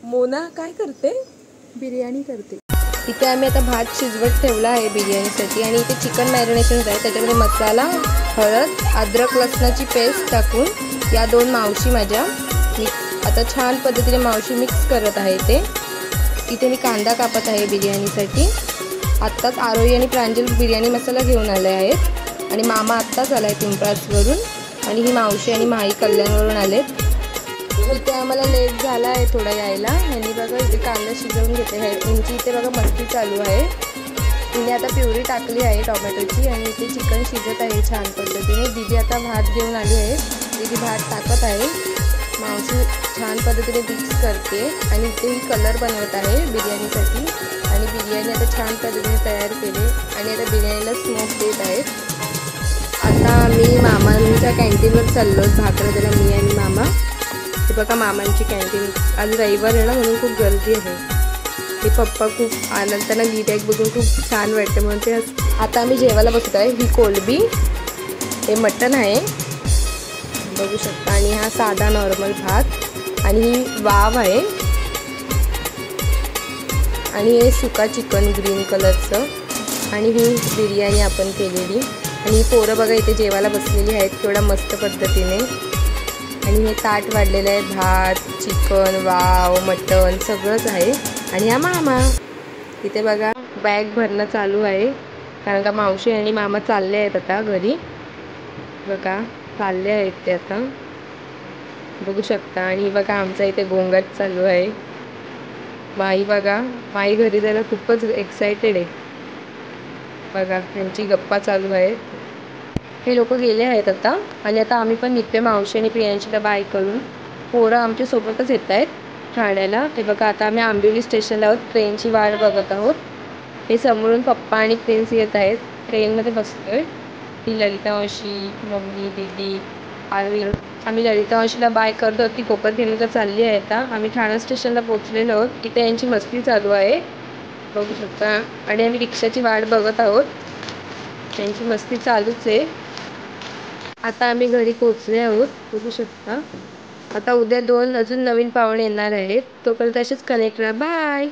मोना काय करते? बिर्याणी करते। इथे आम्ही आता भात शिजवत ठेवला आहे बिर्याणीसाठी आणि इथे चिकन मॅरिनेशन आहे। त्याच्यामध्ये मसाला, हळद, अद्रक लसणाची पेस्ट टाकून या दोन मावशी माझ्या आता छान पद्धतीने मावशी मिक्स करत आहे। इथे मी कांदा कापत आहे बिर्याणीसाठी। आत्ताच आरोही आणि प्रांजल बिर्याणी मसाला घेऊन आले आहेत आणि मामा आत्ताच आलाय पिंपळासवरून आणि ही मावशी आणि माई कल्याणवरून आलेत। इथे आम्हाला लेट झाला आहे थोडा यायला आणि बघा इथे कांदा शिजवून घेते आहे। यांची इथे बघा मस्ती चालू आहे। तिने आता प्युरी टाकली आहे टोमॅटोची आणि इथे चिकन शिजत आहे छान पद्धतीने। दीदी आता भात घेऊन आली आहे, दीदी भात टाकत आहे, मावशी छान पद्धतीने मिक्स करते आणि इथे ही कलर बनवत आहे बिर्याणीसाठी आणि बिर्याणी आता छान पद्धतीने तयार केली आणि आता बिर्याणीला स्मोक देत आहेत। आता आम्ही मामांच्या कॅन्टीनवर चाललो भाकरं द्यायला, मी आणि मामा। हे बघा मामांची कॅन्टीन, आज रविवार आहे ना म्हणून खूप गर्दी आहे। हे पप्पा खूप आनंदाने गिऱ्हाईक बघून खूप छान वाटते म्हणून ते आता आम्ही जेवायला बसत आहे। ही कोलबी, हे मटण आहे बघू शकता आणि हा साधा नॉर्मल भात आणि ही वाव आहे आणि हे सुका चिकन ग्रीन कलरचं आणि ही बिर्याणी आपण केलेली आणि ही पोरं बघा इथे जेवायला बसलेली आहेत केवढ्या मस्त पद्धतीने आणि हे ताट वाढलेलं आहे, भात, चिकन, वाव, मटण सगळंच आहे आणि हा मामा इथे बघा बॅग भरणं चालू आहे कारण का मावशी आणि मामा चालले आहेत आता घरी। बघा चालले आहेत ते आता बघू शकता आणि बघा आमचा इथे गोंगाट चालू आहे। माई बघा, माई घरी जायला खूपच एक्साइटेड आहे। बघा त्यांची गप्पा चालू आहेत। हे लोक गेले आहेत आता आणि आता आम्ही पण निघतोय मावशी आणि प्रियांशीला बाय करून। पोरं आमच्या सोबतच येत आहेत ठाण्याला। हे बघा आता आम्ही आंबिवली स्टेशनला आहोत, ट्रेनची वाट बघत आहोत। हे समोरून पप्पा आणि प्रिन्स येत आहेत, ट्रेनमध्ये बसतोय। ही ललिता मावशी, मम्मी, दीदी, आम्ही ललिता मावशीला बाय करतो, ती कोकण ट्रेनला चालली आहे। आता आम्ही ठाणे स्टेशनला पोहोचलेलो आहोत, इथे यांची मस्ती चालू आहे बघू शकता आणि आम्ही रिक्षाची वाट बघत आहोत, त्यांची मस्ती चालूच आहे। आता आम्ही घरी पोहोचले आहोत बघू शकता। आता उद्या 2 अजून नवीन पाहुणे येणार आहेत, तोपर्यंत असेच कनेक्ट राहा, बाय।